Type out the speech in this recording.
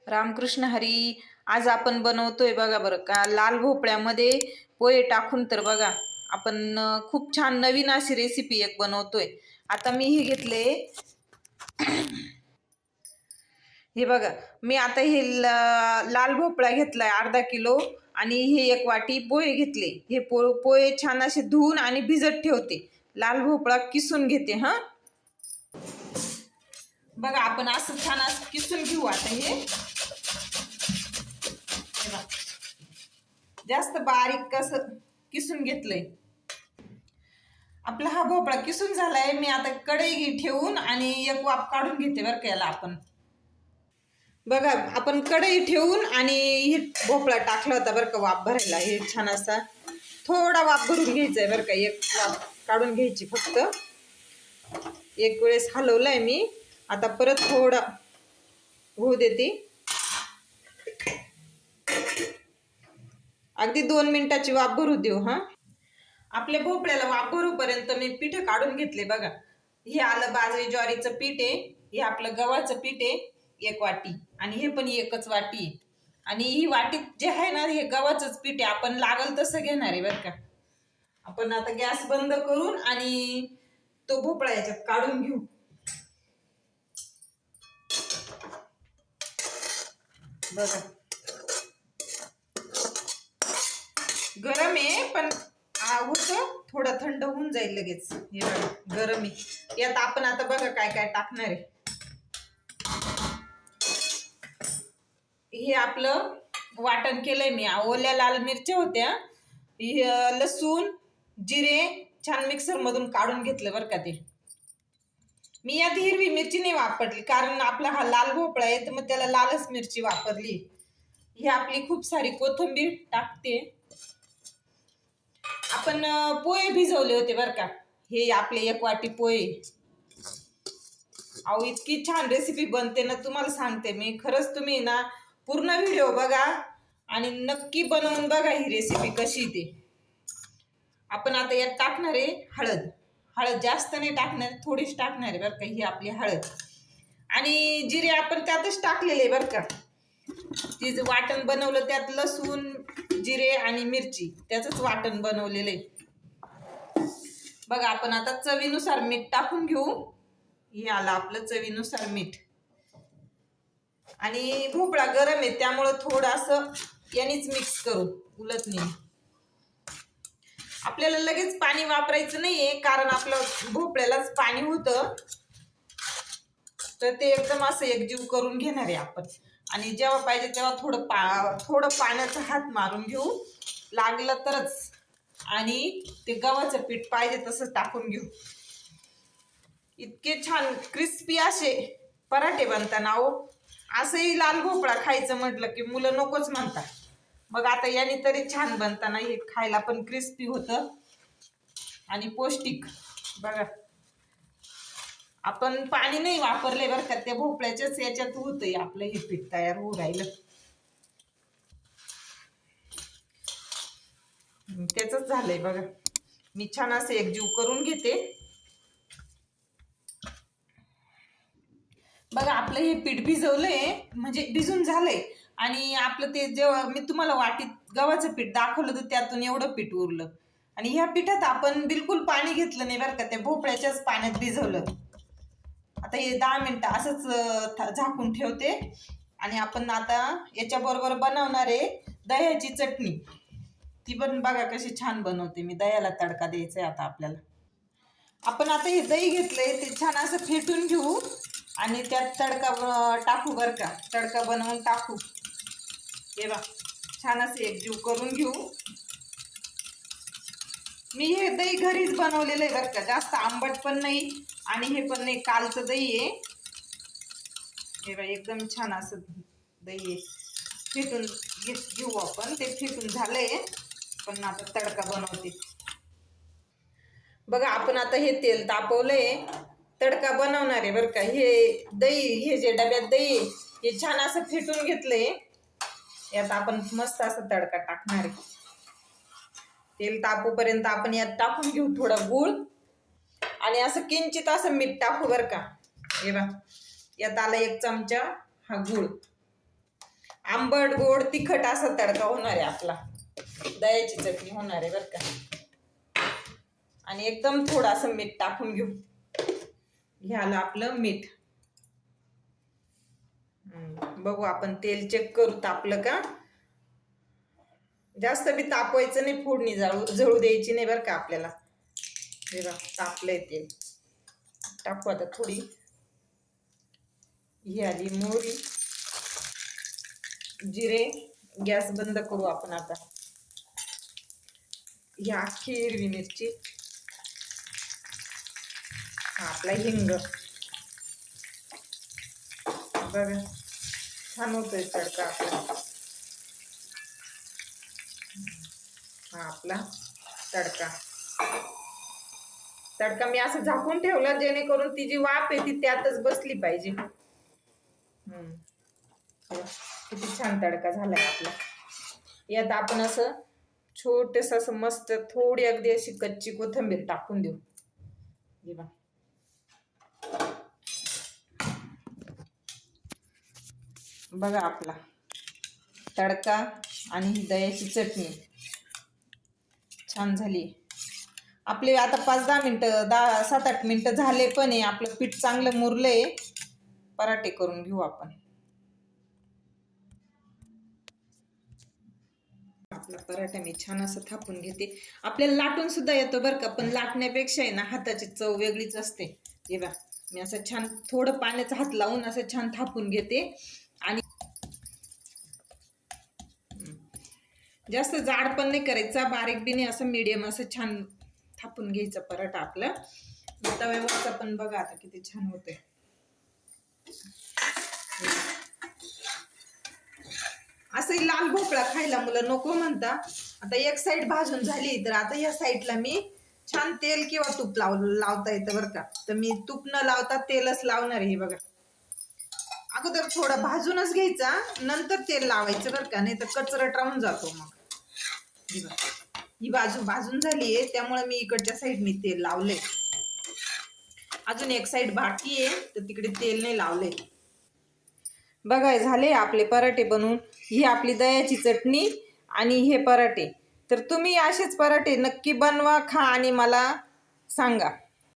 रामकृष्ण हरी. आज आपण बनवतोय बघा बरं का लाल भोपळ्यामध्ये पोहे टाकून. तर बघा आपण खूप छान नवीन अशी रेसिपी एक बनवतोय. आता मी हे घेतले, हे बघा मी आता हे लाल भोपळा घेतलाय अर्धा किलो आणि हे एक वाटी पोहे घेतले. हे पोहे छान असे धुवून आणि भिजत ठेवते. लाल भोपळा किसून घेते. हा बघा आपण असं छान असं किसून घेऊ. आता हे जास्त बारीक कसं किसून घेतलंय. आपला हा भोपळा किसून झालाय. मी आता कढई ठेवून आणि एक वाफ काढून घेते बरं का याला. आपण बघा आपण कढई ठेवून आणि हे भोपळा टाकला होता बरं का वाफ भरायला. हे छान असा थोडा वाफ भरून घ्यायचा आहे बरं का. एक वाफ काढून घ्यायची फक्त. एक वेळेस हलवलाय मी. आता परत थोडा होऊ देते. अगदी 2 मिनिटाची वाफ भरू देऊ. हा आपल्या भोपळ्याला वाफ भरूपर्यंत मी पीठ काढून घेतले. बघा हे आलं बाजरी ज्वारीचं पीठ आहे. हे आपलं गव्हाचं पीठ आहे 1 वाटी आणि हे पण 1च वाटी आहे. आणि ही वाटीत जे आहे ना हे गव्हाचंच पीठ आहे. आपण लागल तसं घेणार आहे बरं का. आपण आता गॅस बंद करून आणि तो भोपळा याच्यात काढून घेऊ. बघा गरम आहे पण होतं थोडं थंड होऊन जाईल लगेच. हे बघा गरम आहे. यात आपण आता बघा काय काय टाकणार आहे. हे आपलं वाटण केलंय मी. ओल्या लाल मिरच्या होत्या, लसूण जिरे छान मिक्सर मधून काढून घेतलं बरं का. ते मी यात हिरवी मिरची नाही वापरली कारण आपला हा लाल भोपळा आहे तर मग त्याला लालच मिरची वापरली. ही आपली खूप सारी कोथिंबीर टाकते. आपण पोहे भिजवले होते बरं का. हे आपले 1 वाटी पोहे. अहो इतकी छान रेसिपी बनते ना, तुम्हाला सांगते मी. खरंच तुम्ही ना पूर्ण व्हिडिओ बघा आणि नक्की बनवून बघा ही रेसिपी कशी ते. आपण आता यात टाकणार आहे हळद. हळद जास्त नाही टाकणार, थोडीच टाकणार आहे बरं का. ही आपली हळद आणि जिरे आपण त्यातच टाकलेले बरं का. जे वाटण बनवलं त्यात लसूण जिरे आणि मिरची त्याचंच वाटण बनवलेलं आहे. बघा आपण आता चवीनुसार मीठ टाकून घेऊ. हे आलं आपलं चवीनुसार मीठ. आणि भोपळा गरम आहे त्यामुळं थोडंसं यानेच मिक्स करू, उलटणे. आपल्याला लगेच पाणी वापरायचं नाहीये कारण आपलं भोपळ्यालाच पाणी होतं. तर ते एकदम असं एकजीव करून घेणार आहे आपण. आणि जेव्हा पाहिजे तेव्हा थोडं पाण्याचा हात मारून घेऊ लागलं तरच. आणि ते गव्हाचं पीठ पाहिजे तसं टाकून घेऊ. इतके छान क्रिस्पी असे पराठे बनताना. असंही लाल भोपळा खायचं म्हटलं की मुलं नकोच म्हणतात. मग आता याने तरी छान बनताना. हे खायला पण क्रिस्पी होतं आणि पौष्टिक. बघा आपण पाणी नाही वापरले बरं का. त्या भोपळ्याच्याच याच्यात होतंय आपलं हे पीठ तयार होऊ राहिलं. त्याचंच झालंय बघा. मी छान असं एकजीव करून घेते. बघा आपलं हे पीठ भिजवलंय म्हणजे भिजून झालंय. आणि आपलं ते जेव्हा मी तुम्हाला वाटीत गव्हाचं पीठ दाखवलं तर त्यातून एवढं पीठ उरलं. आणि ह्या पिठात आपण बिलकुल पाणी घेतलं नाही बरं का. त्या भोपळ्याच्याच पाण्यात भिजवलं. आता हे 10 मिनिटं असंच झाकून ठेवते. आणि आपण आता याच्याबरोबर बनवणार आहे दह्याची चटणी. ती पण बघा कशी छान बनवते मी. दह्याला तडका द्यायचा आहे आता आपल्याला. आपण आता हे दही घेतलंय ते छान असं फेटून घेऊ आणि त्यात तडका टाकू बरं का. तडका बनवून टाकू. हे बघा छान असं एकजीव करून घेऊ. मी हे दही घरीच बनवलेलं आहे बरं का. जास्त आंबट पण नाही आणि हे पण नाही. कालचं दही आहे. हे बघा एकदम छान असं दही आहे. फेटून घेऊ आपण. ते फेटून झालंय पण आता तडका बनवते. बघा आपण आता हे तेल तापवलंय. तडका बनवणार आहे बरं का. हे दही, हे जे डब्यात दही हे छान असं फेटून घेतलंय. यात आपण मस्त असं तडका टाकणार आहे. तेल तापूपर्यंत आपण यात टाकून घेऊ थोडं गूळ आणि असं किंचित असं मीठ टाकू बरं का. हे बघा यात आला 1 चमचा हा गूळ. आंबट गोड तिखट असा तडका होणार आहे आपला. दह्याची चटणी होणार आहे बरं का. आणि एकदम थोडंसं मीठ टाकून घेऊ. ह्याला आपलं मीठ. बघू आपण तेल चेक करू तापलं का. जास्त बी तापवायचं नाही, फोडणी जळू द्यायची नाही बरं का आपल्याला. हे बघ तापलंय तेल. टाकू आता थोडी ही आली मोहरी, जिरे. गॅस बंद करू आपण आता. ही अख्खी हिरवी मिरची, आपला हिंग. बघा छान होतोय तडका आपला. हा आपला तडका. तडका मी असं झाकून ठेवला जेणेकरून ती जी वाफ आहे ती त्यातच बसली पाहिजे. किती छान तडका झालाय आपला. यात आपण असं छोटस असं मस्त थोडी अगदी अशी कच्ची कोथिंबीर टाकून देऊ. बघा आपला तडका आणि ही दह्याची चटणी छान झाली आपले. आता 5-10 मिनिटं 7-8 मिनिटं झाले पण आहे. आपलं पीठ चांगलं मुरलंय. पराठे करून घेऊ आपण. आपला पराठा मी छान असं थापून घेते. आपल्याला लाटून सुद्धा येतो बरं का, पण लाटण्यापेक्षा आहे ना हाताची चव वेगळीच असते. हे बघा मी असं छान थोडं पाण्याचा हात लावून असं छान थापून घेते. आणि जास्त जाड पण नाही करायचा, बारीक बी नाही, असं मीडियम असं छान थापून घ्यायचं पराठा आपलं. तव्यावरचा पण बघा आता किती छान होतंय. असं लाल भोपळा खायला मुलं नको म्हणता. आता एक साईड भाजून झाली तर आता या साईडला मी छान तेल किंवा तूप लावता येतं बरं का. तर मी तूप न लावता तेलच लावणार आहे. बघा अगोदर थोडं भाजूनच घ्यायचा, नंतर तेल लावायचं बरं का, नाही तर कचरट राहून जातो मग. ही बाजू भाजून झाली आहे त्यामुळे मी इकडच्या साईडने तेल लावलंय. अजून एक साईड बाकी आहे तर तिकडे तेल नाही लावलंय. बघा झाले आपले पराठे बनवून. ही आपली दह्याची चटणी आणि हे पराठे. तर तुम्ही असेच पराठे नक्की बनवा, खा आणि मला सांगा.